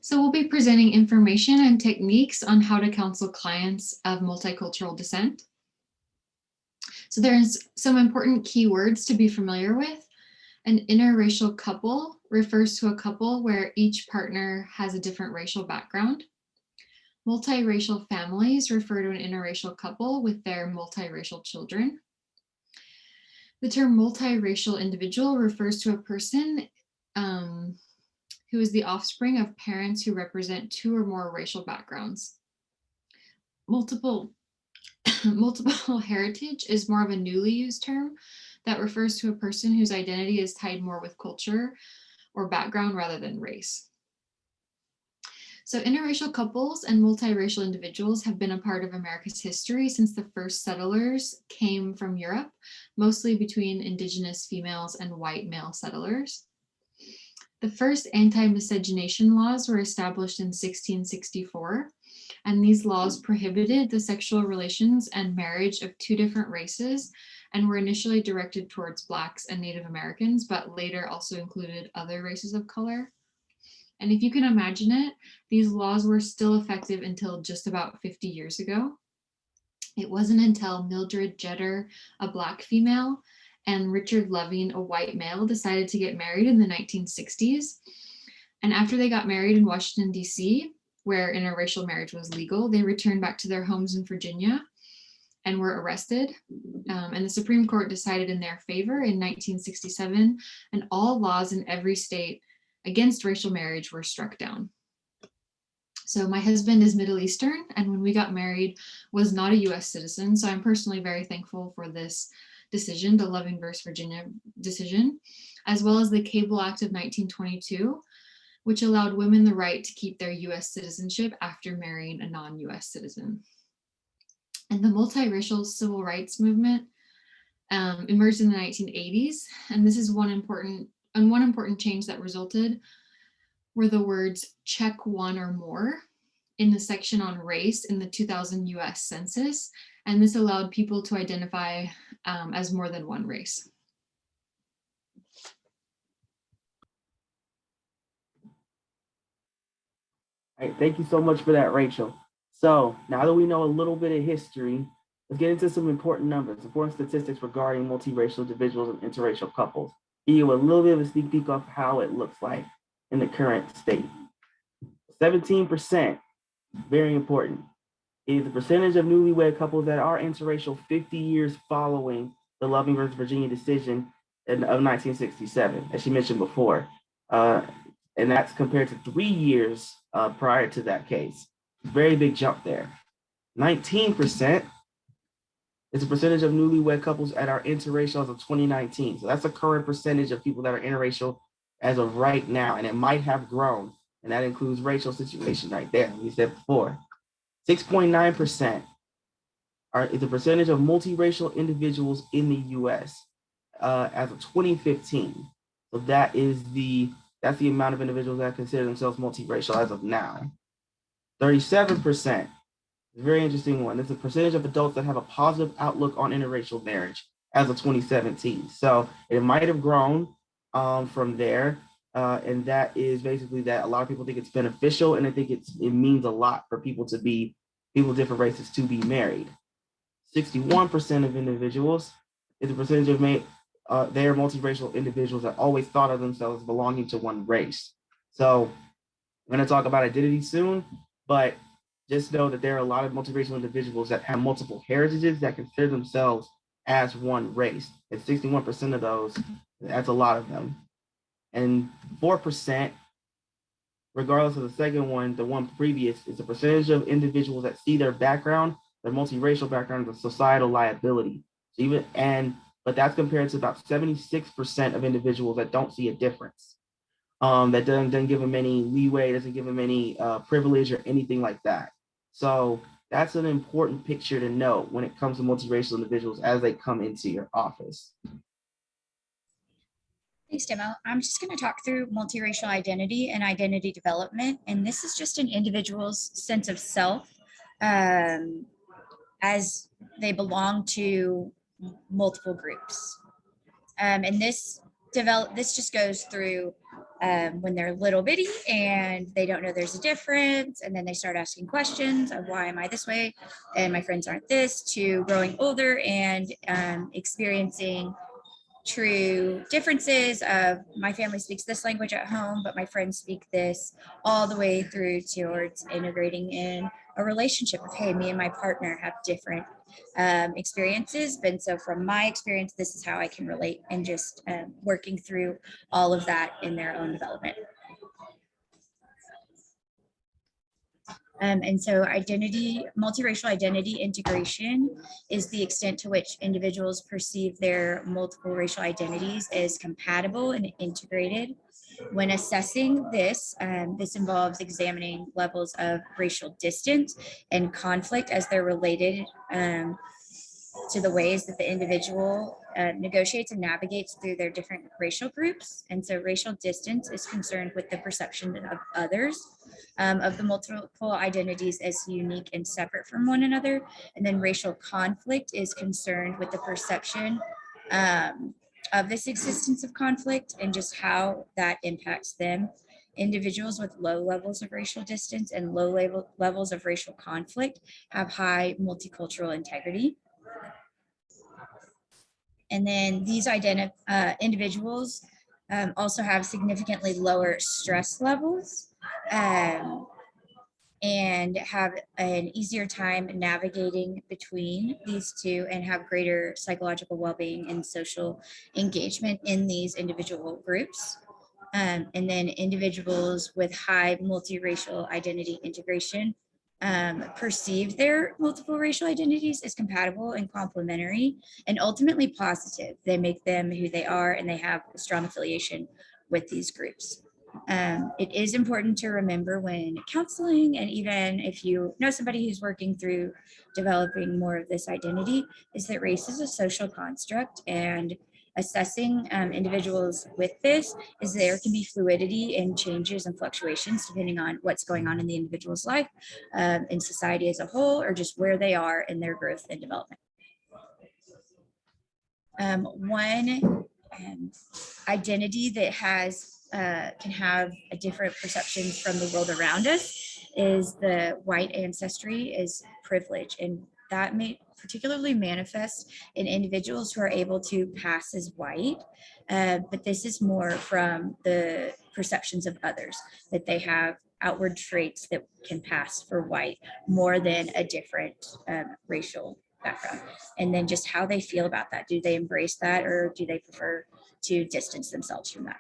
So we'll be presenting information and techniques on how to counsel clients of multicultural descent. So there's some important keywords to be familiar with. An interracial couple refers to a couple where each partner has a different racial background. Multiracial families refer to an interracial couple with their multiracial children. The term multiracial individual refers to a person who is the offspring of parents who represent two or more racial backgrounds. Multiple heritage is more of a newly used term that refers to a person whose identity is tied more with culture or background rather than race. So interracial couples and multiracial individuals have been a part of America's history since the first settlers came from Europe, mostly between indigenous females and white male settlers. The first anti-miscegenation laws were established in 1664, and these laws prohibited the sexual relations and marriage of two different races and were initially directed towards Blacks and Native Americans, but later also included other races of color. And if you can imagine it, these laws were still effective until just about 50 years ago. It wasn't until Mildred Jeter, a Black female, and Richard Loving, a white male, decided to get married in the 1960s. And after they got married in Washington, D.C., where interracial marriage was legal, they returned back to their homes in Virginia and were arrested. And the Supreme Court decided in their favor in 1967, and all laws in every state against racial marriage were struck down. So my husband is Middle Eastern, and when we got married was not a US citizen. So I'm personally very thankful for this decision, the Loving versus Virginia decision, as well as the Cable Act of 1922, which allowed women the right to keep their US citizenship after marrying a non-US citizen. And the multiracial civil rights movement emerged in the 1980s, and this is one important change that resulted were the words check one or more in the section on race in the 2000 US Census, and this allowed people to identify as more than one race. All right, thank you so much for that, Rachel. So now that we know a little bit of history, let's get into some important numbers, important statistics regarding multiracial individuals and interracial couples. Give you a little bit of a sneak peek of how it looks like in the current state. 17%, very important, is the percentage of newlywed couples that are interracial 50 years following the Loving versus Virginia decision of 1967, as she mentioned before. And that's compared to 3 years prior to that case. Very big jump there. 19% is the percentage of newlywed couples that are interracial as of 2019. So that's the current percentage of people that are interracial as of right now, and it might have grown. And that includes racial situation right there, we said before. 6.9% is the percentage of multiracial individuals in the US as of 2015. So that's the amount of individuals that consider themselves multiracial as of now. 37%, a very interesting one. It's the percentage of adults that have a positive outlook on interracial marriage as of 2017. So it might have grown from there. And that is basically that a lot of people think it's beneficial, and I think it means a lot for people of different races to be married. 61% of individuals is the percentage of they are multiracial individuals that always thought of themselves belonging to one race. So we're going to talk about identity soon, but just know that there are a lot of multiracial individuals that have multiple heritages that consider themselves as one race. And 61% of those, that's a lot of them. And 4%, regardless of the second one, the one previous, is the percentage of individuals that see their background, their multiracial background, as a societal liability. So but that's compared to about 76% of individuals that don't see a difference. That doesn't give them any leeway, doesn't give them any privilege or anything like that. So that's an important picture to note when it comes to multiracial individuals as they come into your office. Thanks, Demo. I'm just going to talk through multiracial identity and identity development. And this is just an individual's sense of self as they belong to multiple groups. And this just goes through when they're little bitty and they don't know there's a difference. And then they start asking questions of why am I this way? And my friends aren't this, to growing older and experiencing true differences of my family speaks this language at home, but my friends speak this, all the way through towards integrating in a relationship of, hey, me and my partner have different experiences. And so from my experience, this is how I can relate, and just working through all of that in their own development. And so multiracial identity integration is the extent to which individuals perceive their multiple racial identities as compatible and integrated. When assessing this, this involves examining levels of racial distance and conflict as they're related to the ways that the individual negotiates and navigates through their different racial groups. And so racial distance is concerned with the perception of others, of the multiple identities as unique and separate from one another. And then racial conflict is concerned with the perception of this existence of conflict and just how that impacts them. Individuals with low levels of racial distance and low levels of racial conflict have high multicultural integrity. And then these individuals also have significantly lower stress levels and have an easier time navigating between these two, and have greater psychological well-being and social engagement in these individual groups. And then individuals with high multiracial identity integration perceive their multiple racial identities as compatible and complementary and ultimately positive. They make them who they are, and they have a strong affiliation with these groups. It is important to remember when counseling, and even if you know somebody who's working through developing more of this identity, is that race is a social construct, and assessing individuals with this is there can be fluidity and changes and fluctuations depending on what's going on in the individual's life, in society as a whole, or just where they are in their growth and development. One identity that can have a different perceptions from the world around us is the white ancestry is privilege, and that may particularly manifest in individuals who are able to pass as white, but this is more from the perceptions of others, that they have outward traits that can pass for white more than a different racial background. And then just how they feel about that. Do they embrace that, or do they prefer to distance themselves from that?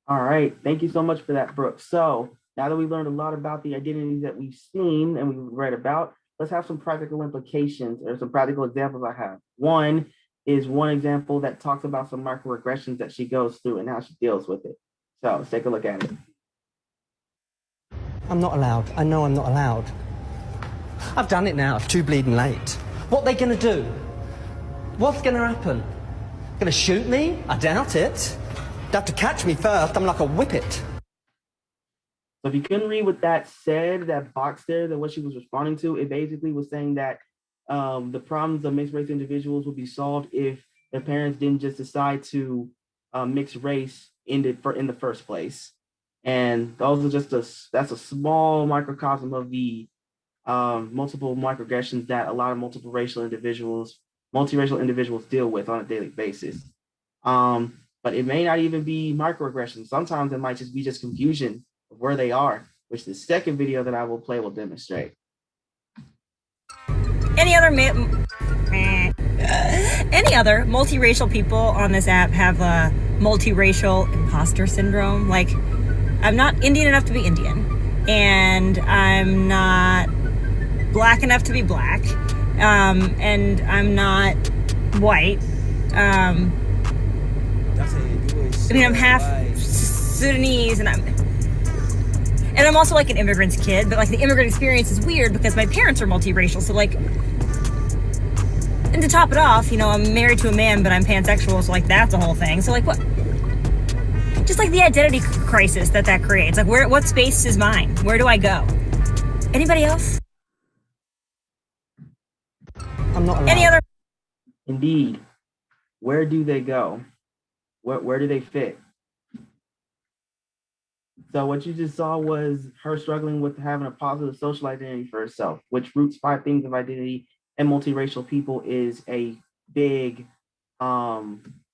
All right, thank you so much for that, Brooke. So now that we learned a lot about the identities that we've seen and we've read about, let's have some practical implications or some practical examples I have. One is one example that talks about some microaggressions that she goes through and how she deals with it. So let's take a look at it. I'm not allowed. I know I'm not allowed. I've done it now. It's too bleeding late. What are they going to do? What's going to happen? Going to shoot me? I doubt it. They have to catch me first. I'm like a whippet. So if you couldn't read what that said, that box there, that what she was responding to, it basically was saying that the problems of mixed race individuals would be solved if their parents didn't just decide to mix race in the first place. And those are that's a small microcosm of the multiple microaggressions that a lot of multiracial individuals deal with on a daily basis. But it may not even be microaggressions. Sometimes it might just be confusion of where they are, which the second video that I will play will demonstrate. Any other multiracial people on this app have a multiracial imposter syndrome? Like, I'm not Indian enough to be Indian, and I'm not black enough to be black, and I'm not white. I mean, I'm half Sudanese, and I'm also like an immigrant's kid, but like the immigrant experience is weird because my parents are multiracial. So like, and to top it off, you know, I'm married to a man, but I'm pansexual. So like, that's a whole thing. So like, what? Just like the identity crisis that creates. Like, what space is mine? Where do I go? Anybody else? I'm not allowed. Any other? Indeed. where do they go? Where do they fit? So what you just saw was her struggling with having a positive social identity for herself, which roots 5 themes of identity and multiracial people is a big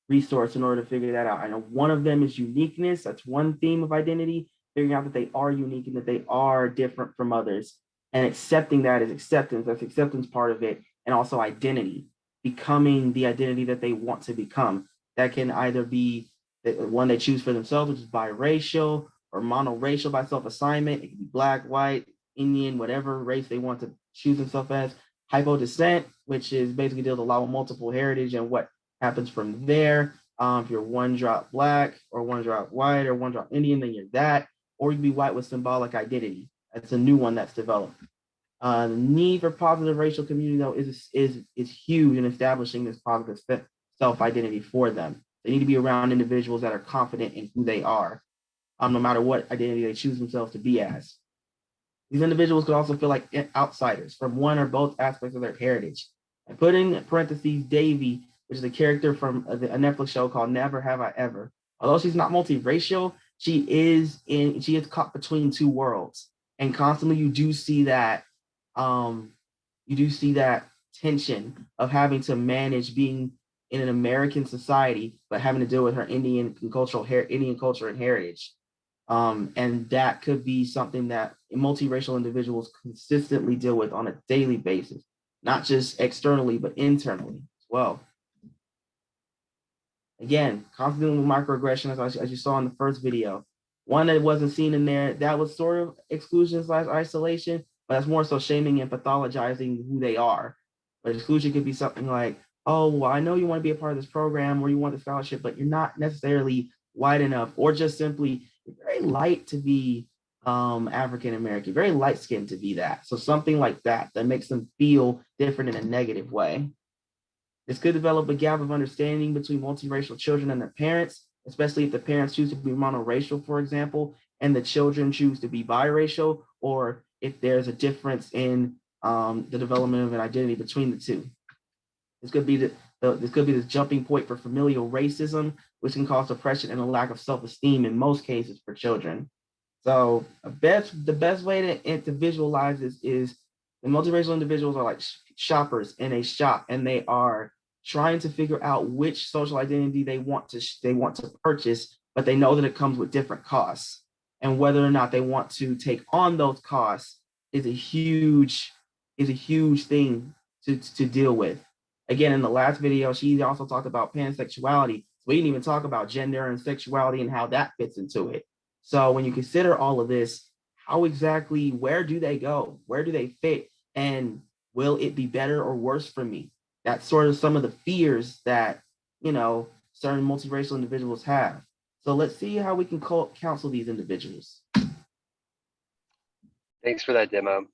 resource in order to figure that out. I know one of them is uniqueness. That's one theme of identity, figuring out that they are unique and that they are different from others. And accepting that is acceptance. That's acceptance part of it. And also identity, becoming the identity that they want to become. That can either be the one they choose for themselves, which is biracial, or monoracial by self-assignment. It can be Black, white, Indian, whatever race they want to choose themselves as. Hypodescent, which is basically deals a lot with multiple heritage and what happens from there. If you're one drop Black or one drop white or one drop Indian, then you're that. Or you can be white with symbolic identity. That's a new one that's developed. The need for positive racial community, though, is huge in establishing this positive self-identity for them. They need to be around individuals that are confident in who they are, no matter what identity they choose themselves to be as. These individuals could also feel like outsiders from one or both aspects of their heritage. I put in parentheses Davy, which is a character from a Netflix show called Never Have I Ever. Although she's not multiracial, she is caught between two worlds, and constantly you do see that tension of having to manage being in an American society, but having to deal with her Indian culture and heritage. And that could be something that multiracial individuals consistently deal with on a daily basis, not just externally, but internally as well. Again, constantly with microaggression, as you saw in the first video. One that wasn't seen in there, that was sort of exclusion/isolation, but that's more so shaming and pathologizing who they are. But exclusion could be something like, oh, well, I know you want to be a part of this program or you want the scholarship, but you're not necessarily white enough, or just simply very light to be African American, very light skinned to be that. So something like that makes them feel different in a negative way. This could develop a gap of understanding between multiracial children and their parents, especially if the parents choose to be monoracial, for example, and the children choose to be biracial, or if there's a difference in the development of an identity between the two. This could be the jumping point for familial racism, which can cause oppression and a lack of self-esteem in most cases for children. So the best way to visualize this is the multiracial individuals are like shoppers in a shop, and they are trying to figure out which social identity they want to purchase, but they know that it comes with different costs, and whether or not they want to take on those costs is a huge thing to deal with. Again, in the last video, she also talked about pansexuality. We didn't even talk about gender and sexuality and how that fits into it. So when you consider all of this, where do they go? Where do they fit? And will it be better or worse for me? That's sort of some of the fears that, certain multiracial individuals have. So let's see how we can counsel these individuals. Thanks for that demo.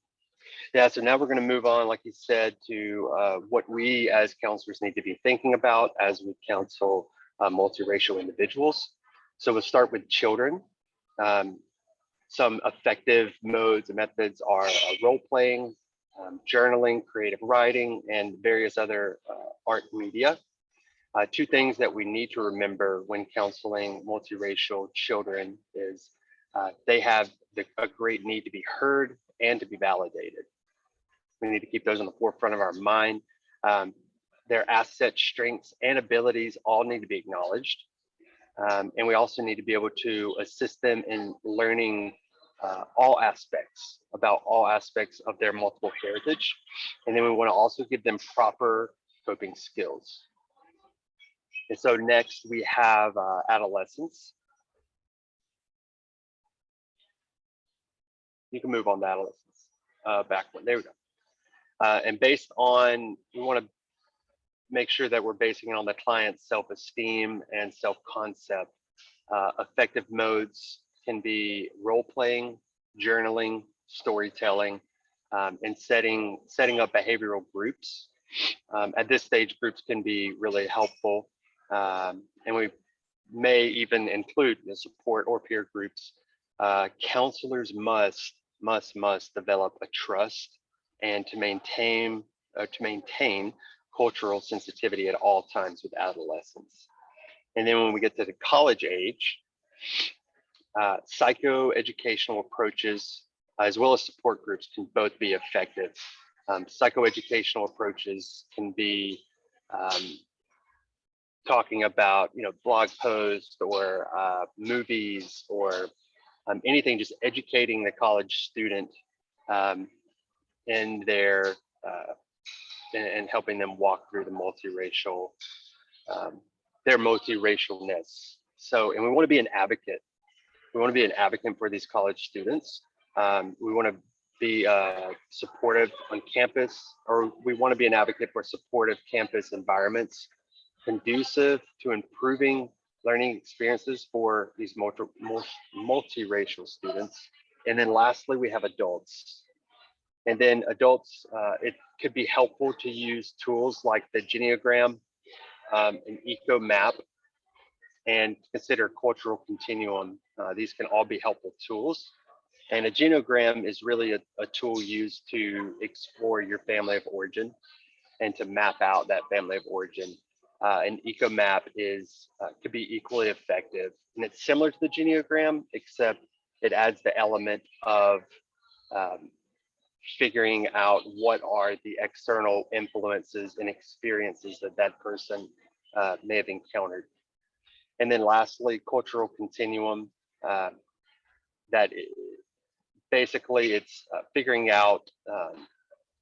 Yeah, so now we're going to move on, like you said, to what we as counselors need to be thinking about as we counsel multiracial individuals. So we'll start with children. Some effective modes and methods are role playing, journaling, creative writing, and various other art media. Two things that we need to remember when counseling multiracial children is they have a great need to be heard and to be validated. We need to keep those on the forefront of our mind. Their assets, strengths, and abilities all need to be acknowledged. And we also need to be able to assist them in learning about all aspects of their multiple heritage. And then we want to also give them proper coping skills. And so next we have adolescence. You can move on to adolescence. Back one, there we go. And based on, we want to make sure that we're basing it on the client's self-esteem and self-concept. Effective modes can be role-playing, journaling, storytelling, and setting up behavioral groups. At this stage, groups can be really helpful, and we may even include the support or peer groups. Counselors must develop a trust and to maintain cultural sensitivity at all times with adolescents. And then when we get to the college age, psychoeducational approaches as well as support groups can both be effective. Psychoeducational approaches can be talking about, blog posts or movies or anything, just educating the college student in their and helping them walk through the multiracial, their multiracialness. So, and we want to be an advocate. We want to be an advocate for these college students. We want to be supportive on campus, or we want to be an advocate for supportive campus environments conducive to improving learning experiences for these multiracial students. And then lastly, we have adults. And then adults, it could be helpful to use tools like the Geneogram, an eco map, and consider cultural continuum. These can all be helpful tools. And a genogram is really a tool used to explore your family of origin and to map out that family of origin. An eco map could be equally effective, and it's similar to the Geneogram, except it adds the element of figuring out what are the external influences and experiences that that person may have encountered. And then lastly, cultural continuum. Basically it's figuring out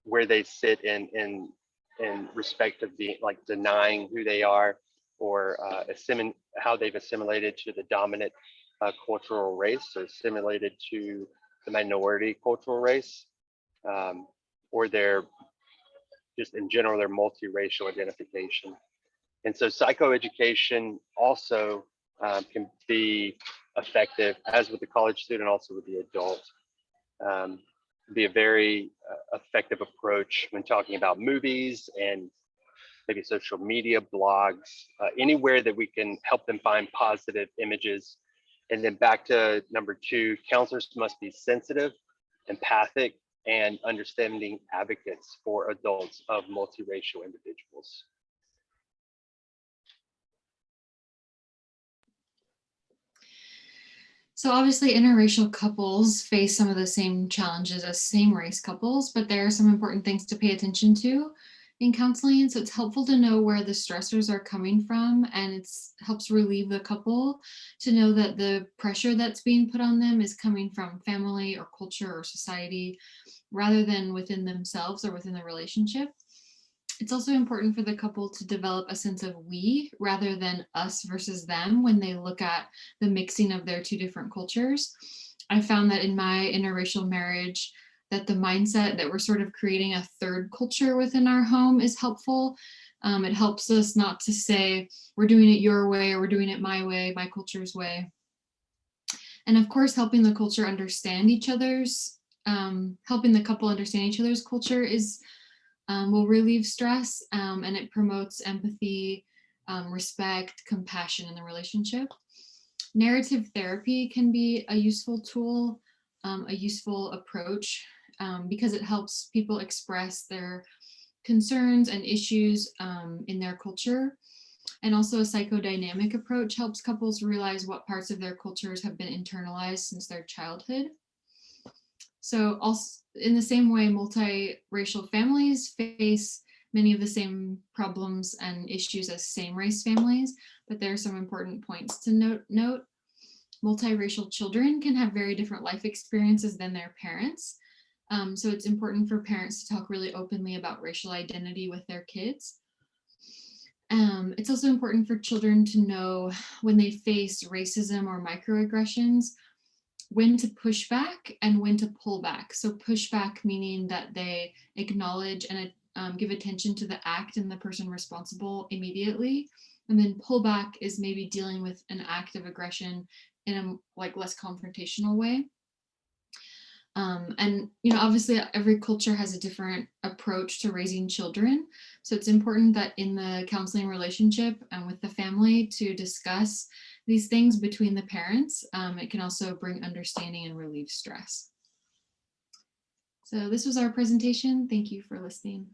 where they sit in respect of being, like, denying who they are, or how they've assimilated to the dominant cultural race, or assimilated to the minority cultural race, or their, just in general, their multiracial identification. And so psychoeducation also can be effective, as with the college student, also with the adult. Be a very effective approach when talking about movies and maybe social media, blogs, anywhere that we can help them find positive images. And then back to number 2, counselors must be sensitive, empathic, and understanding advocates for adults of multiracial individuals. So obviously interracial couples face some of the same challenges as same race couples, but there are some important things to pay attention to in counseling. So it's helpful to know where the stressors are coming from, and it helps relieve the couple to know that the pressure that's being put on them is coming from family or culture or society rather than within themselves or within the relationship. It's also important for the couple to develop a sense of we rather than us versus them when they look at the mixing of their 2 different cultures. I found that in my interracial marriage, that the mindset that we're sort of creating a 3rd culture within our home is helpful. It helps us not to say we're doing it your way or we're doing it my way, my culture's way. And of course, helping the couple understand each other's culture will relieve stress, and it promotes empathy, respect, compassion in the relationship. Narrative therapy can be a useful tool, a useful approach, because it helps people express their concerns and issues in their culture. And also a psychodynamic approach helps couples realize what parts of their cultures have been internalized since their childhood. So also in the same way, multiracial families face many of the same problems and issues as same race families, but there are some important points to note. Multiracial children can have very different life experiences than their parents. So it's important for parents to talk really openly about racial identity with their kids. It's also important for children to know when they face racism or microaggressions, when to push back and when to pull back. So push back meaning that they acknowledge and give attention to the act and the person responsible immediately. And then pull back is maybe dealing with an act of aggression in a less confrontational way. And obviously every culture has a different approach to raising children. So it's important that in the counseling relationship and with the family to discuss these things between the parents. It can also bring understanding and relieve stress. So this was our presentation. Thank you for listening.